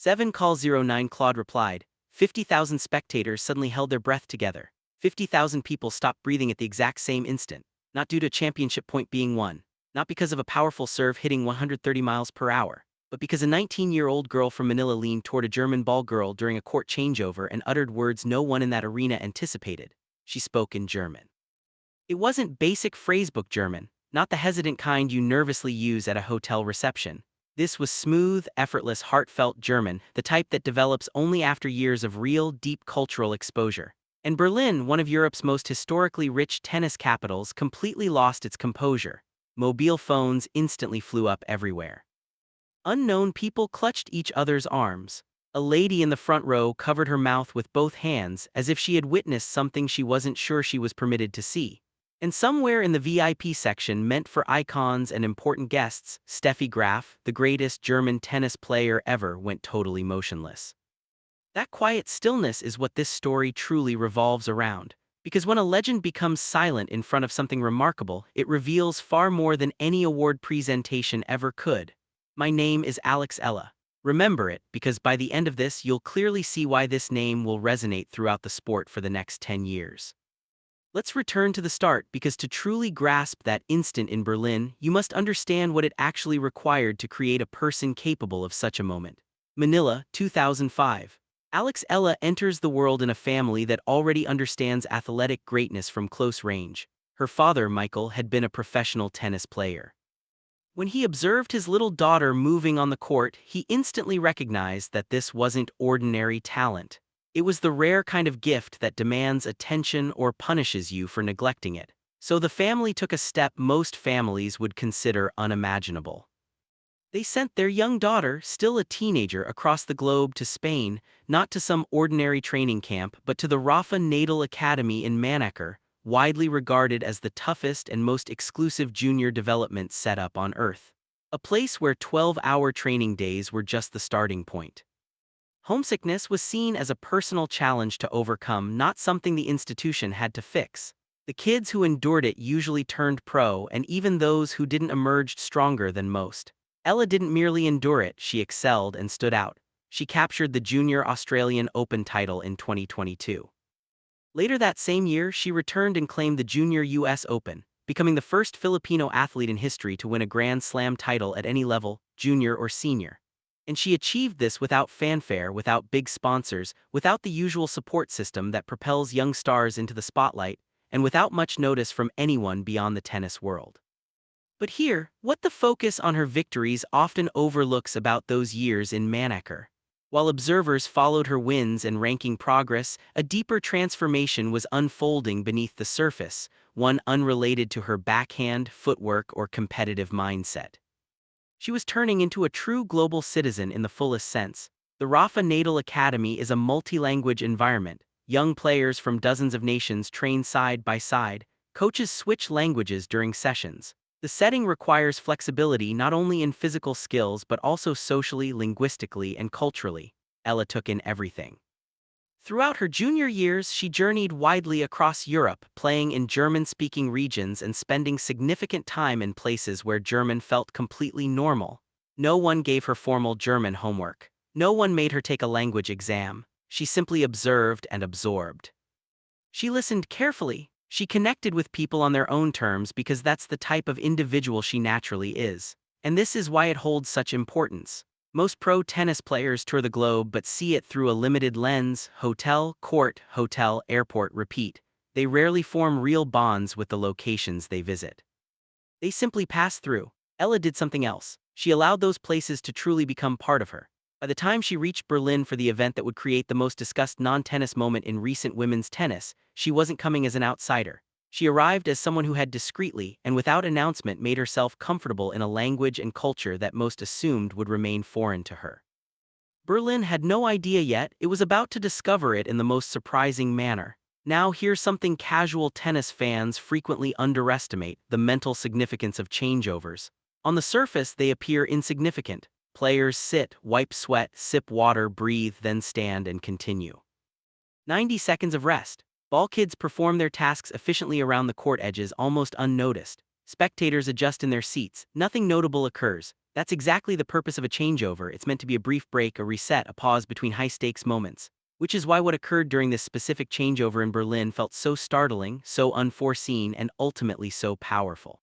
7 call 09 Claude replied. 50,000 spectators suddenly held their breath together. 50,000 people stopped breathing at the exact same instant, not due to a championship point being won, not because of a powerful serve hitting 130 miles per hour, but because a 19-year-old girl from Manila leaned toward a German ball girl during a court changeover and uttered words no one in that arena anticipated. She spoke in German. It wasn't basic phrasebook German, not the hesitant kind you nervously use at a hotel reception. This was smooth, effortless, heartfelt German, the type that develops only after years of real, deep cultural exposure. And Berlin, one of Europe's most historically rich tennis capitals, completely lost its composure. Mobile phones instantly flew up everywhere. Unknown people clutched each other's arms. A lady in the front row covered her mouth with both hands as if she had witnessed something she wasn't sure she was permitted to see. And somewhere in the VIP section meant for icons and important guests, Steffi Graf, the greatest German tennis player ever, went totally motionless. That quiet stillness is what this story truly revolves around. Because when a legend becomes silent in front of something remarkable, it reveals far more than any award presentation ever could. My name is Alex Eala. Remember it, because by the end of this, you'll clearly see why this name will resonate throughout the sport for the next 10 years. Let's return to the start, because to truly grasp that instant in Berlin, you must understand what it actually required to create a person capable of such a moment. Manila, 2005. Alex Eala enters the world in a family that already understands athletic greatness from close range. Her father, Michael, had been a professional tennis player. When he observed his little daughter moving on the court, he instantly recognized that this wasn't ordinary talent. It was the rare kind of gift that demands attention or punishes you for neglecting it. So the family took a step most families would consider unimaginable. They sent their young daughter, still a teenager, across the globe to Spain, not to some ordinary training camp, but to the Rafa Natal Academy in Manaker, widely regarded as the toughest and most exclusive junior development setup on Earth. A place where 12-hour training days were just the starting point. Homesickness was seen as a personal challenge to overcome, not something the institution had to fix. The kids who endured it usually turned pro, and even those who didn't emerged stronger than most. Eala didn't merely endure it, she excelled and stood out. She captured the Junior Australian Open title in 2022. Later that same year, she returned and claimed the Junior US Open, becoming the first Filipino athlete in history to win a Grand Slam title at any level, junior or senior. And she achieved this without fanfare, without big sponsors, without the usual support system that propels young stars into the spotlight, and without much notice from anyone beyond the tennis world. But here, what the focus on her victories often overlooks about those years in Manaker. While observers followed her wins and ranking progress, a deeper transformation was unfolding beneath the surface, one unrelated to her backhand, footwork, or competitive mindset. She was turning into a true global citizen in the fullest sense. The Rafa Natal Academy is a multi-language environment. Young players from dozens of nations train side by side. Coaches switch languages during sessions. The setting requires flexibility not only in physical skills but also socially, linguistically, and culturally. Eala took in everything. Throughout her junior years, she journeyed widely across Europe, playing in German-speaking regions and spending significant time in places where German felt completely normal. No one gave her formal German homework. No one made her take a language exam. She simply observed and absorbed. She listened carefully. She connected with people on their own terms because that's the type of individual she naturally is. And this is why it holds such importance. Most pro tennis players tour the globe but see it through a limited lens: hotel, court, hotel, airport, repeat. They rarely form real bonds with the locations they visit. They simply pass through. Eala did something else. She allowed those places to truly become part of her. By the time she reached Berlin for the event that would create the most discussed non-tennis moment in recent women's tennis, she wasn't coming as an outsider. She arrived as someone who had discreetly, and without announcement, made herself comfortable in a language and culture that most assumed would remain foreign to her. Berlin had no idea yet; it was about to discover it in the most surprising manner. Now here's something casual tennis fans frequently underestimate: the mental significance of changeovers. On the surface, they appear insignificant. Players sit, wipe sweat, sip water, breathe, then stand and continue. 90 seconds of rest. Ball kids perform their tasks efficiently around the court edges, almost unnoticed. Spectators adjust in their seats. Nothing notable occurs. That's exactly the purpose of a changeover. It's meant to be a brief break, a reset, a pause between high-stakes moments. Which is why what occurred during this specific changeover in Berlin felt so startling, so unforeseen, and ultimately so powerful.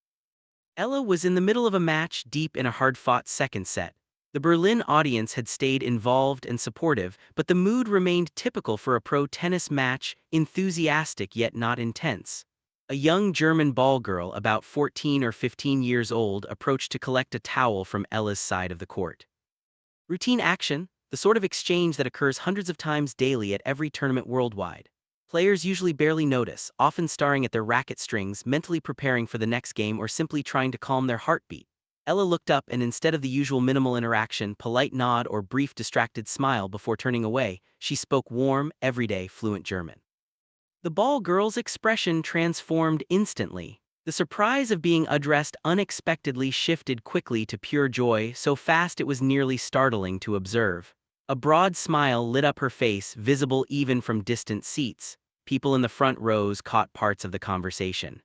Ella was in the middle of a match deep in a hard-fought second set. The Berlin audience had stayed involved and supportive, but the mood remained typical for a pro tennis match, enthusiastic yet not intense. A young German ball girl, about 14 or 15 years old, approached to collect a towel from Ella's side of the court. Routine action, the sort of exchange that occurs hundreds of times daily at every tournament worldwide. Players usually barely notice, often staring at their racket strings, mentally preparing for the next game or simply trying to calm their heartbeat. Ella looked up and instead of the usual minimal interaction, polite nod or brief distracted smile before turning away, she spoke warm, everyday, fluent German. The ball girl's expression transformed instantly. The surprise of being addressed unexpectedly shifted quickly to pure joy, so fast it was nearly startling to observe. A broad smile lit up her face, visible even from distant seats. People in the front rows caught parts of the conversation.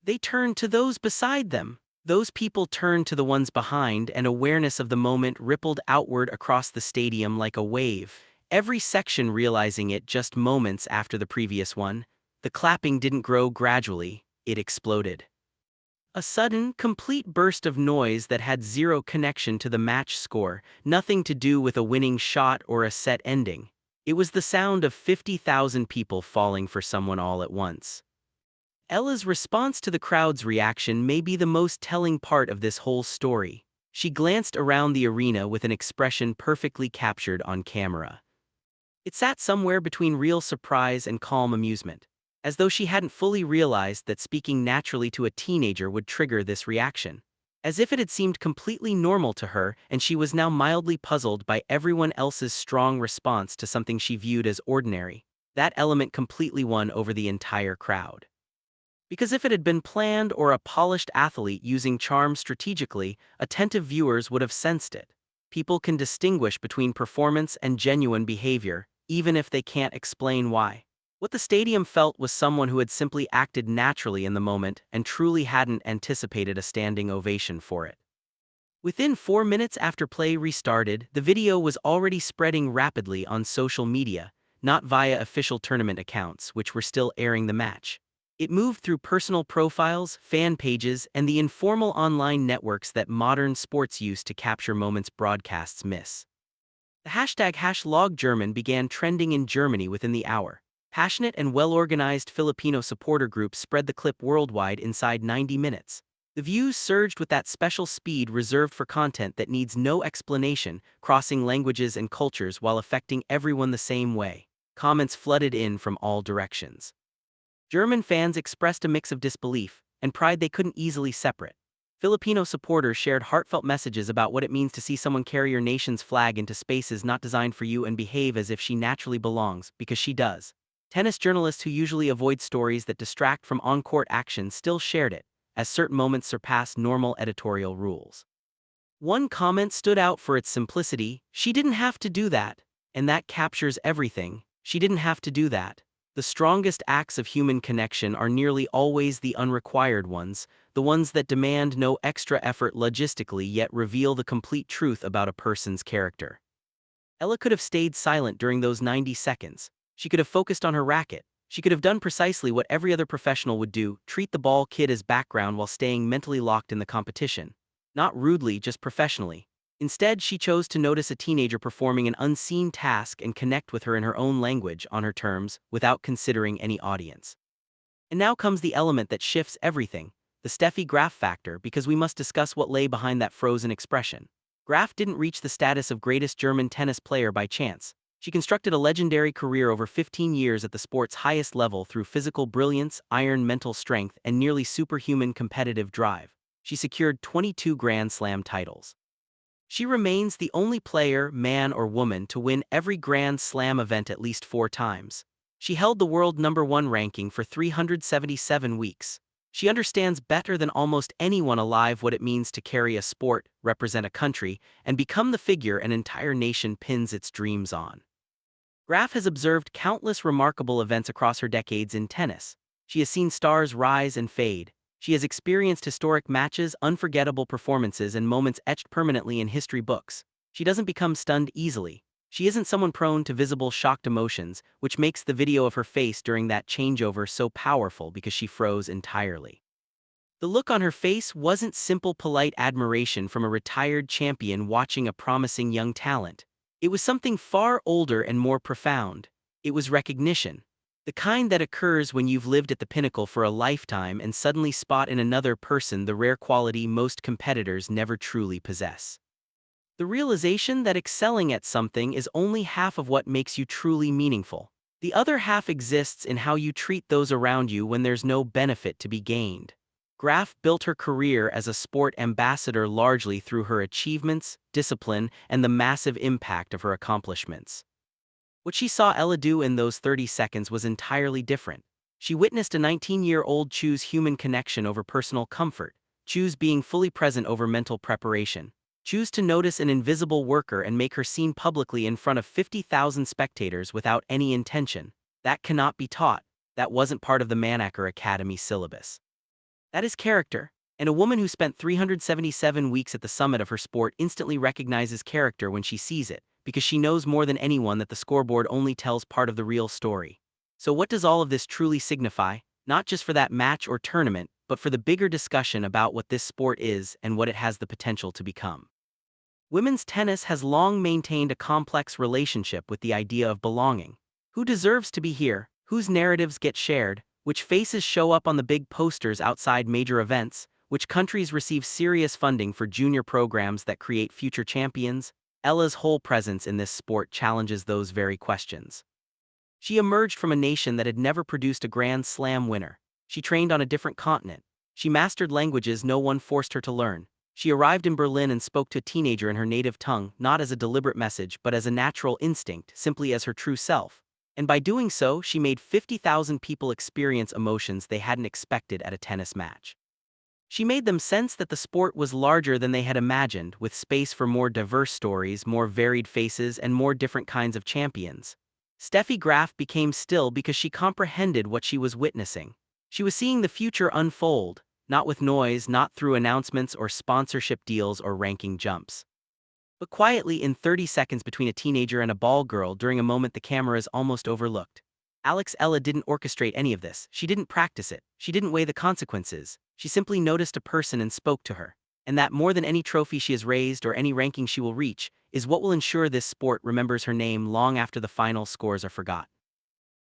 They turned to those beside them. Those people turned to the ones behind, and awareness of the moment rippled outward across the stadium like a wave. Every section realizing it just moments after the previous one. The clapping didn't grow gradually, it exploded. A sudden, complete burst of noise that had zero connection to the match score, nothing to do with a winning shot or a set ending. It was the sound of 50,000 people falling for someone all at once. Ella's response to the crowd's reaction may be the most telling part of this whole story. She glanced around the arena with an expression perfectly captured on camera. It sat somewhere between real surprise and calm amusement, as though she hadn't fully realized that speaking naturally to a teenager would trigger this reaction. As if it had seemed completely normal to her, and she was now mildly puzzled by everyone else's strong response to something she viewed as ordinary. That element completely won over the entire crowd. Because if it had been planned or a polished athlete using charm strategically, attentive viewers would have sensed it. People can distinguish between performance and genuine behavior, even if they can't explain why. What the stadium felt was someone who had simply acted naturally in the moment and truly hadn't anticipated a standing ovation for it. Within 4 minutes after play restarted, the video was already spreading rapidly on social media, not via official tournament accounts, which were still airing the match. It moved through personal profiles, fan pages, and the informal online networks that modern sports use to capture moments broadcasts miss. The hashtag #LogGerman began trending in Germany within the hour. Passionate and well-organized Filipino supporter groups spread the clip worldwide inside 90 minutes. The views surged with that special speed reserved for content that needs no explanation, crossing languages and cultures while affecting everyone the same way. Comments flooded in from all directions. German fans expressed a mix of disbelief and pride they couldn't easily separate. Filipino supporters shared heartfelt messages about what it means to see someone carry your nation's flag into spaces not designed for you and behave as if she naturally belongs, because she does. Tennis journalists who usually avoid stories that distract from on-court action still shared it, as certain moments surpass normal editorial rules. One comment stood out for its simplicity: "She didn't have to do that." And that captures everything. She didn't have to do that. The strongest acts of human connection are nearly always the unrequired ones, the ones that demand no extra effort logistically yet reveal the complete truth about a person's character. Ella could have stayed silent during those 90 seconds. She could have focused on her racket. She could have done precisely what every other professional would do: treat the ball kid as background while staying mentally locked in the competition. Not rudely, just professionally. Instead, she chose to notice a teenager performing an unseen task and connect with her in her own language, on her terms, without considering any audience. And now comes the element that shifts everything, the Steffi Graf factor, because we must discuss what lay behind that frozen expression. Graf didn't reach the status of greatest German tennis player by chance. She constructed a legendary career over 15 years at the sport's highest level through physical brilliance, iron mental strength, and nearly superhuman competitive drive. She secured 22 Grand Slam titles. She remains the only player, man or woman, to win every Grand Slam event at least 4 times. She held the world #1 ranking for 377 weeks. She understands better than almost anyone alive what it means to carry a sport, represent a country, and become the figure an entire nation pins its dreams on. Graf has observed countless remarkable events across her decades in tennis. She has seen stars rise and fade. She has experienced historic matches, unforgettable performances, and moments etched permanently in history books. She doesn't become stunned easily. She isn't someone prone to visible shocked emotions, which makes the video of her face during that changeover so powerful because she froze entirely. The look on her face wasn't simple polite admiration from a retired champion watching a promising young talent. It was something far older and more profound. It was recognition. The kind that occurs when you've lived at the pinnacle for a lifetime and suddenly spot in another person the rare quality most competitors never truly possess. The realization that excelling at something is only half of what makes you truly meaningful. The other half exists in how you treat those around you when there's no benefit to be gained. Graf built her career as a sport ambassador largely through her achievements, discipline, and the massive impact of her accomplishments. What she saw Ella do in those 30 seconds was entirely different. She witnessed a 19-year-old choose human connection over personal comfort, choose being fully present over mental preparation, choose to notice an invisible worker and make her seen publicly in front of 50,000 spectators without any intention. That cannot be taught. That wasn't part of the Manaker Academy syllabus. That is character, and a woman who spent 377 weeks at the summit of her sport instantly recognizes character when she sees it, because she knows more than anyone that the scoreboard only tells part of the real story. So what does all of this truly signify, not just for that match or tournament, but for the bigger discussion about what this sport is and what it has the potential to become? Women's tennis has long maintained a complex relationship with the idea of belonging. Who deserves to be here? Whose narratives get shared? Which faces show up on the big posters outside major events? Which countries receive serious funding for junior programs that create future champions? Ella's whole presence in this sport challenges those very questions. She emerged from a nation that had never produced a Grand Slam winner. She trained on a different continent. She mastered languages no one forced her to learn. She arrived in Berlin and spoke to a teenager in her native tongue, not as a deliberate message but as a natural instinct, simply as her true self. And by doing so, she made 50,000 people experience emotions they hadn't expected at a tennis match. She made them sense that the sport was larger than they had imagined, with space for more diverse stories, more varied faces, and more different kinds of champions. Steffi Graf became still because she comprehended what she was witnessing. She was seeing the future unfold, not with noise, not through announcements or sponsorship deals or ranking jumps, but quietly in 30 seconds between a teenager and a ball girl during a moment the cameras almost overlooked. Alex Eala didn't orchestrate any of this. She didn't practice it. She didn't weigh the consequences. She simply noticed a person and spoke to her. And that, more than any trophy she has raised or any ranking she will reach, is what will ensure this sport remembers her name long after the final scores are forgotten.